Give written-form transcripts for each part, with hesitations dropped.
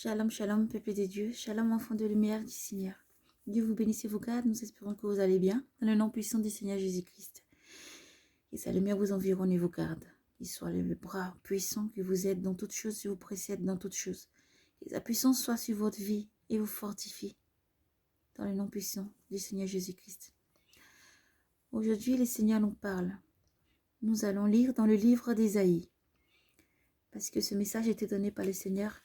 Shalom, shalom, peuple de Dieu. Shalom, enfants de lumière du Seigneur. Dieu vous bénisse et vous garde. Nous espérons que vous allez bien. Dans le nom puissant du Seigneur Jésus-Christ. Et sa lumière vous environne et vous garde. Qu'il soit le bras puissant que vous êtes dans toutes choses et vous précède dans toutes choses. Que sa puissance soit sur votre vie et vous fortifie. Dans le nom puissant du Seigneur Jésus-Christ. Aujourd'hui, le Seigneur nous parle. Nous allons lire dans le livre d'Ésaïe. Parce que ce message a été donné par le Seigneur.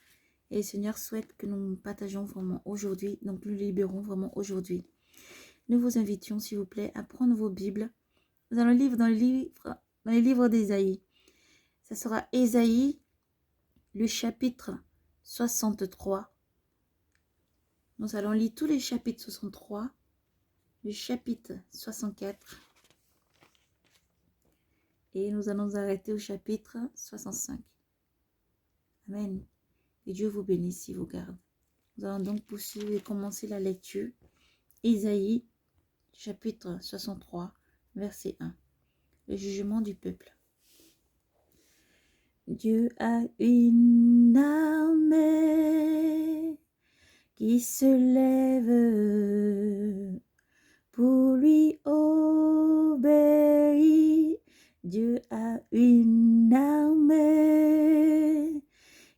Et le Seigneur souhaite que nous partageons vraiment aujourd'hui. Donc nous libérons vraiment aujourd'hui. Nous vous invitions, s'il vous plaît, à prendre vos Bibles. Nous allons lire dans le livre d'Ésaïe. Ça sera Ésaïe, le chapitre 63. Nous allons lire tous les chapitres 63, le chapitre 64. Et nous allons nous arrêter au chapitre 65. Amen. Que Dieu vous bénisse et vous garde. Nous allons donc poursuivre et commencer la lecture. Ésaïe, chapitre 63, verset 1. Le jugement du peuple. Dieu a une armée qui se lève pour lui obéir. Dieu a une armée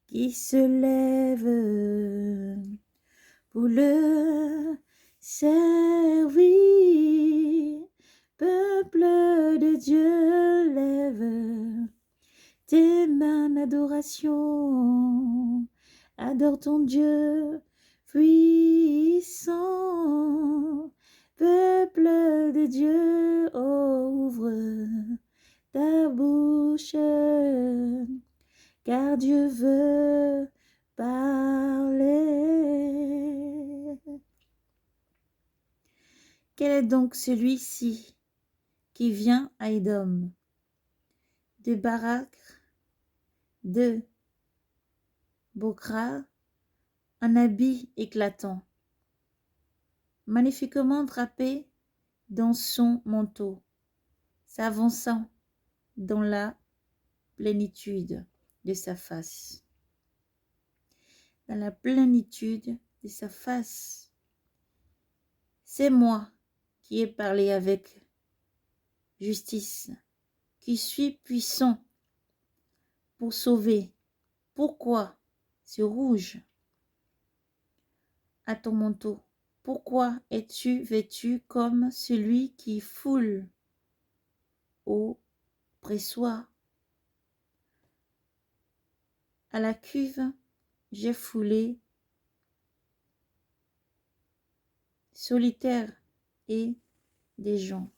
qui se lève pour le servir. Peuple de Dieu, lève tes mains d'adoration. Adore ton Dieu puissant. Peuple de Dieu, ouvre ta bouche, car Dieu veut parler. Quel est donc celui-ci qui vient à Édom, de Barak, de Bokra, un habit éclatant, magnifiquement drapé dans son manteau, s'avançant dans la plénitude de sa face. Dans la plénitude de sa face. C'est moi qui ai parlé avec justice, qui suis puissant pour sauver. Pourquoi ce rouge à ton manteau? Pourquoi es-tu vêtu comme celui qui foule au pressoir? À la cuve, j'ai foulé, solitaire et des gens.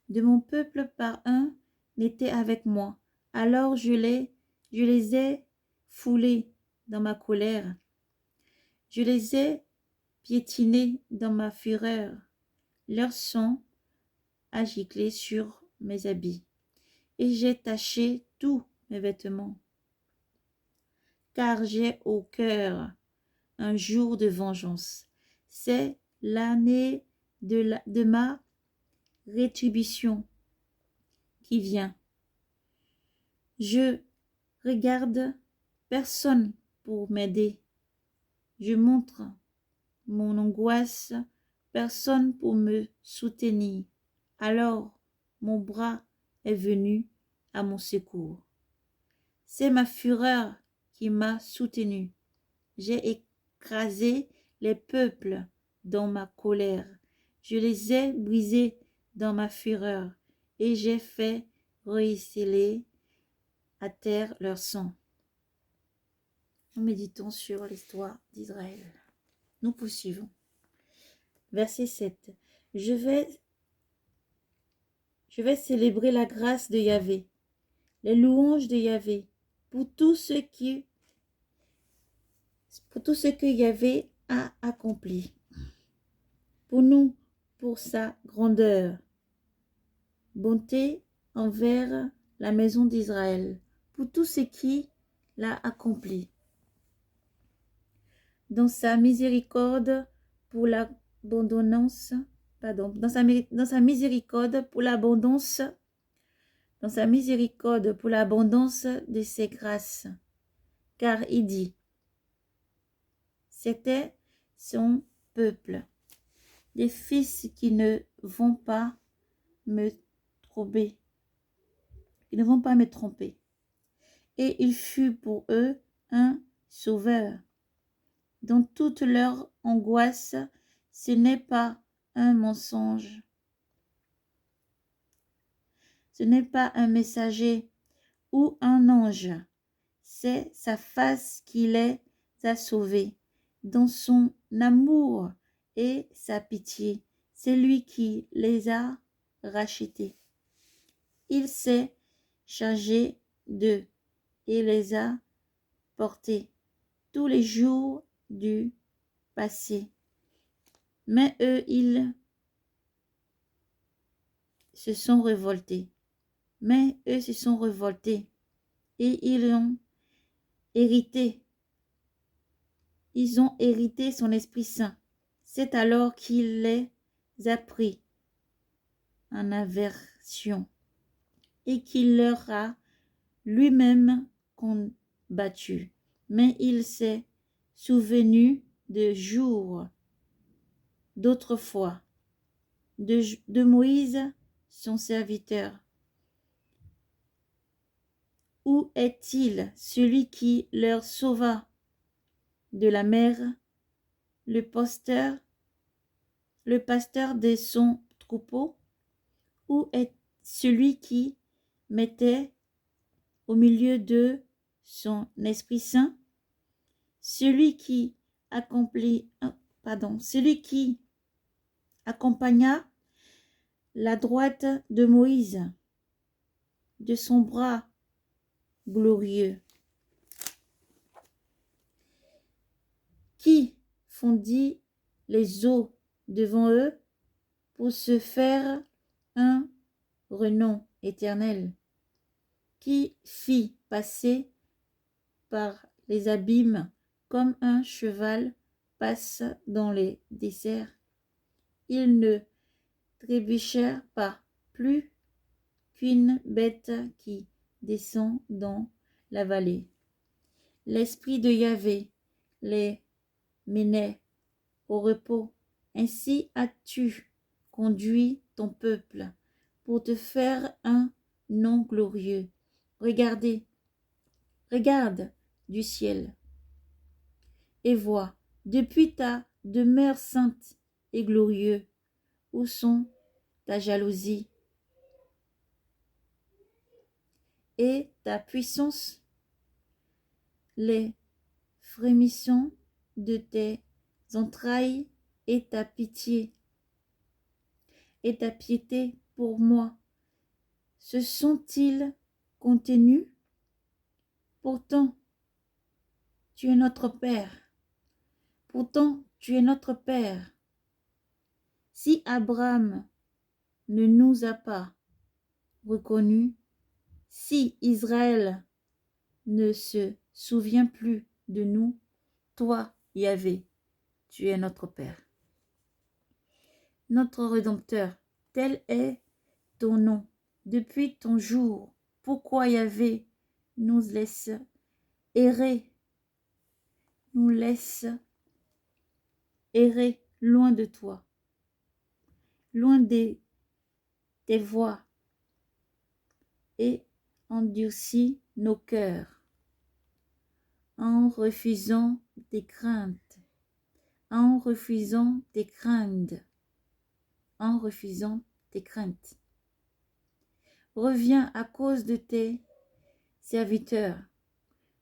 De mon peuple par un n'était avec moi. Alors je les ai foulés dans ma colère. Je les ai piétinés dans ma fureur. Leur sang a giclé sur mes habits. Et j'ai taché tous mes vêtements. Car j'ai au cœur un jour de vengeance. C'est l'année de ma rétribution qui vient. Je regarde personne pour m'aider. Je montre mon angoisse, personne pour me soutenir. Alors mon bras est venu à mon secours. C'est ma fureur qui m'a soutenu. J'ai écrasé les peuples dans ma colère. Je les ai brisés dans ma fureur et j'ai fait ruisseler à terre leur sang. Nous méditons sur l'histoire d'Israël. Nous poursuivons. Verset 7. Je vais célébrer la grâce de Yahvé, les louanges de Yahvé, pour tout ce que Yahvé a accompli. Pour nous, pour sa grandeur, bonté envers la maison d'Israël, pour tout ce qu'il a accompli. Dans sa miséricorde pour l'abondance, dans sa miséricorde pour l'abondance, de ses grâces, car il dit, c'était son peuple, des fils qui ne vont pas me tromper, qui ne vont pas me tromper. Et il fut pour eux un sauveur. Dans toute leur angoisse, ce n'est pas un mensonge, ce n'est pas un messager ou un ange, c'est sa face qui les a sauvés. Dans son amour et sa pitié, c'est lui qui les a rachetés. Il s'est chargé d'eux et les a portés tous les jours du passé. Mais eux, ils se sont révoltés. Et ils ont hérité. Ils ont hérité son Esprit Saint. C'est alors qu'il les a pris en aversion et qu'il leur a lui-même combattu. Mais il s'est souvenu de jours d'autrefois, de Moïse, son serviteur. Où est-il celui qui leur sauva de la mer, le pasteur de son troupeau? Où est celui qui mettait au milieu de son Esprit Saint, celui qui accompagna la droite de Moïse, de son bras glorieux, qui fondit les eaux devant eux pour se faire un renom éternel, qui fit passer par les abîmes comme un cheval passe dans les déserts. Ils ne trébuchèrent pas plus qu'une bête qui descend dans la vallée. L'esprit de Yahvé les menait au repos. Ainsi as-tu conduit ton peuple pour te faire un nom glorieux. Regarde du ciel et vois, depuis ta demeure sainte et glorieuse, où sont ta jalousie et ta puissance, les frémissements de tes entrailles et ta pitié et ta piété pour moi, se sont-ils contenus? Pourtant, tu es notre Père. Pourtant, tu es notre Père. Si Abraham ne nous a pas reconnus, si Israël ne se souvient plus de nous, toi, Yahvé, tu es notre Père. Notre Rédempteur, tel est ton nom. Depuis ton jour, pourquoi Yahvé nous laisse errer, loin de toi, loin de tes voies, et endurcit nos cœurs, en refusant tes craintes, en refusant tes craintes, en refusant tes craintes. Reviens à cause de tes serviteurs,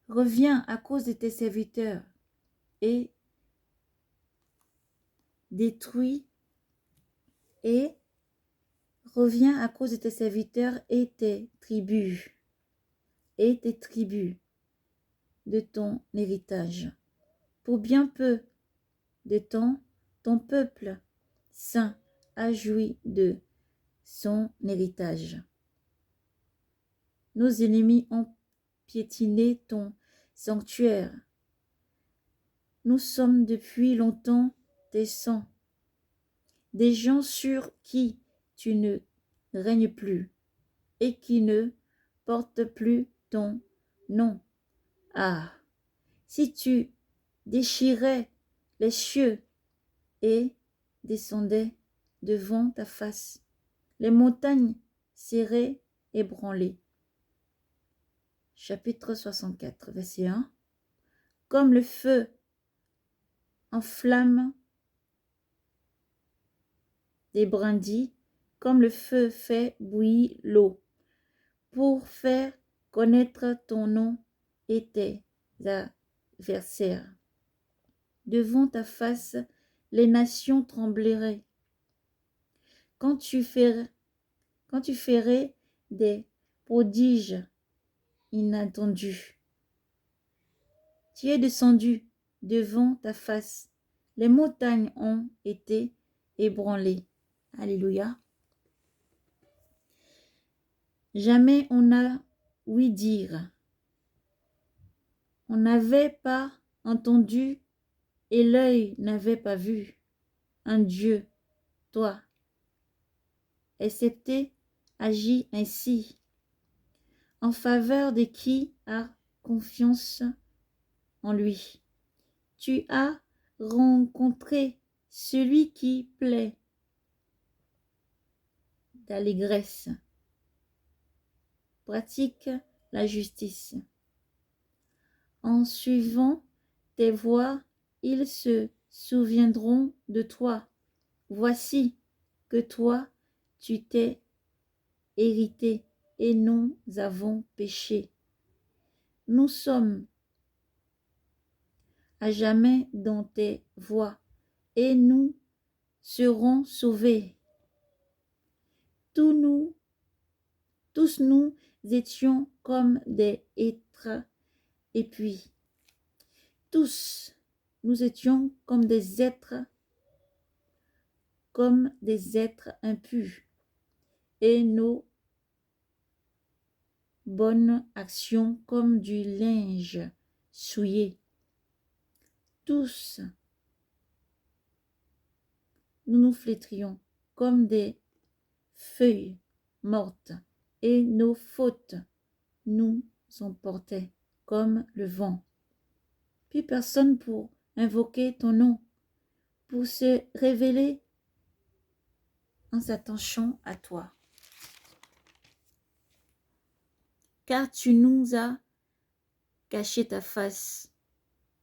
reviens à cause de tes serviteurs, et détruis, et reviens à cause de tes serviteurs et tes tribus de ton héritage. Pour bien peu de temps, ton peuple saint a joui de son héritage. Nos ennemis ont piétiné ton sanctuaire. Nous sommes depuis longtemps tes saints, des gens sur qui tu ne règnes plus et qui ne portent plus ton nom. Ah, Si tu déchirais les cieux et descendais devant ta face, les montagnes seraient ébranlées. Chapitre 64, verset 1. Comme le feu enflamme des brindilles, comme le feu fait bouillir l'eau, pour faire connaître ton nom et tes adversaires. Devant ta face, les nations trembleraient. Quand tu ferais des prodiges inattendus. Tu es descendu devant ta face. Les montagnes ont été ébranlées. Alléluia. Jamais on n'a ouï dire. On n'avait pas entendu et l'œil n'avait pas vu un Dieu, toi, excepté agis ainsi, en faveur de qui a confiance en lui. Tu as rencontré celui qui plaît d'allégresse, pratique la justice. En suivant tes voies, ils se souviendront de toi. Voici que toi, tu t'es hérité et nous avons péché. Nous sommes à jamais dans tes voies et nous serons sauvés. Tous nous étions comme des êtres et puis tous nous étions comme des êtres impurs et nos bonnes actions comme du linge souillé. Tous nous nous flétrions comme des feuilles mortes et nos fautes nous emportaient comme le vent. Puis personne pour invoquer ton nom, pour se révéler en s'attachant à toi. Car tu nous as caché ta face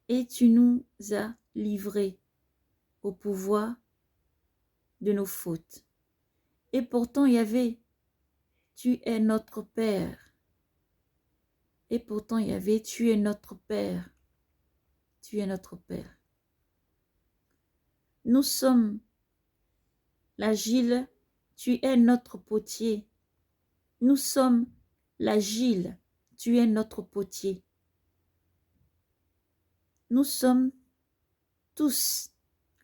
et tu nous as livrés au pouvoir de nos fautes. Et pourtant, Yahvé, tu es notre Père. Et pourtant, Yahvé, tu es notre Père. Tu es notre Père. Nous sommes l'agile, tu es notre potier. Nous sommes l'agile, tu es notre potier. Nous sommes tous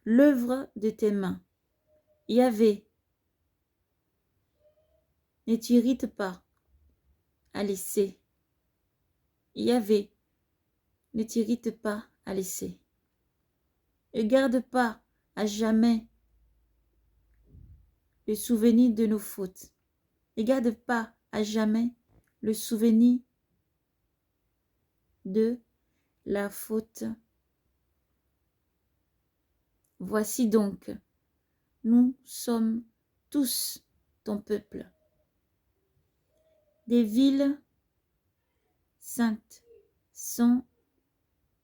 l'œuvre de tes mains. Yahvé, ne t'irrite pas à laisser. Yahvé, ne t'irrite pas à laisser. Ne garde pas à jamais le souvenir de nos fautes. Ne garde pas à jamais le souvenir de la faute. Voici donc, nous sommes tous ton peuple. Des villes saintes sont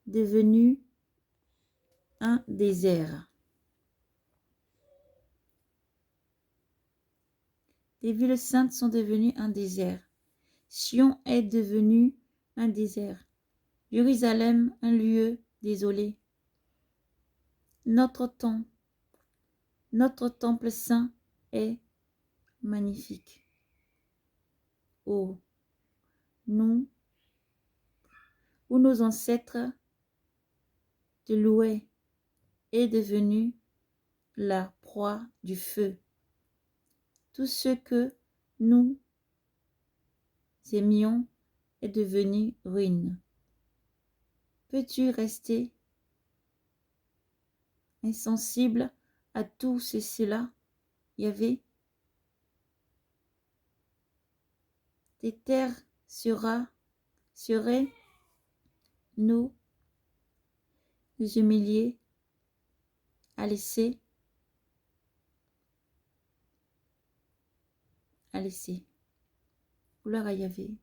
devenues un désert. Les villes saintes sont devenues un désert. Sion est devenu un désert. Jérusalem, un lieu désolé. Notre temple saint est magnifique. Oh, nous, où nos ancêtres te louaient, est devenu la proie du feu. Tout ce que nous aimions est devenu ruine. Peux-tu rester insensible à tout cela, Yahvé? Tes terres seraient nos les humilier, à laisser, à laisser. Gloire à Yahvé.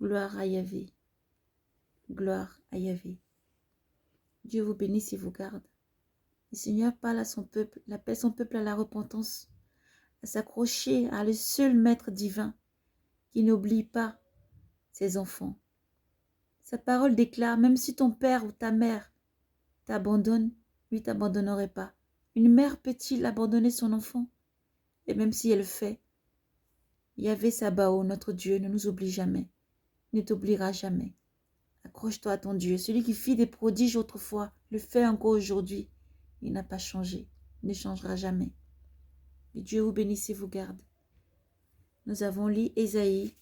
Gloire à Yahvé. Gloire à Yahvé. Dieu vous bénisse et vous garde. Le Seigneur parle à son peuple, il appelle son peuple à la repentance, à s'accrocher à le seul Maître divin qui n'oublie pas ses enfants. Sa parole déclare, même si ton père ou ta mère t'abandonne, lui t'abandonnerait pas. Une mère peut-il abandonner son enfant? Et même si elle le fait, Yahvé Sabaoth, notre Dieu, ne nous oublie jamais, ne t'oubliera jamais. Accroche-toi à ton Dieu. Celui qui fit des prodiges autrefois le fait encore aujourd'hui. Il n'a pas changé, il ne changera jamais. Que Dieu vous bénisse et vous garde. Nous avons lu Ésaïe.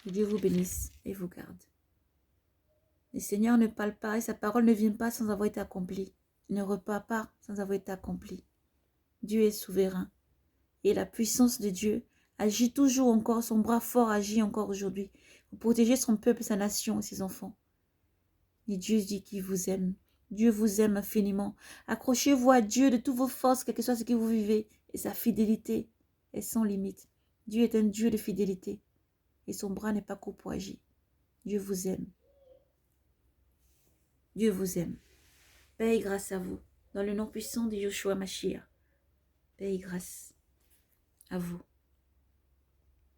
Que Dieu vous bénisse et vous garde. Le Seigneur ne parle pas et sa parole ne vient pas sans avoir été accomplie. Il ne repart pas sans avoir été accompli. Dieu est souverain. Et la puissance de Dieu agit toujours encore, son bras fort agit encore aujourd'hui pour protéger son peuple, sa nation et ses enfants. Et Dieu dit qu'il vous aime. Dieu vous aime infiniment. Accrochez-vous à Dieu de toutes vos forces, quel que soit ce que vous vivez. Et sa fidélité est sans limite. Dieu est un Dieu de fidélité. Et son bras n'est pas court pour agir. Dieu vous aime. Dieu vous aime. Paix et grâce à vous. Dans le nom puissant de Yoshua Mashiach. Paix et grâce à vous.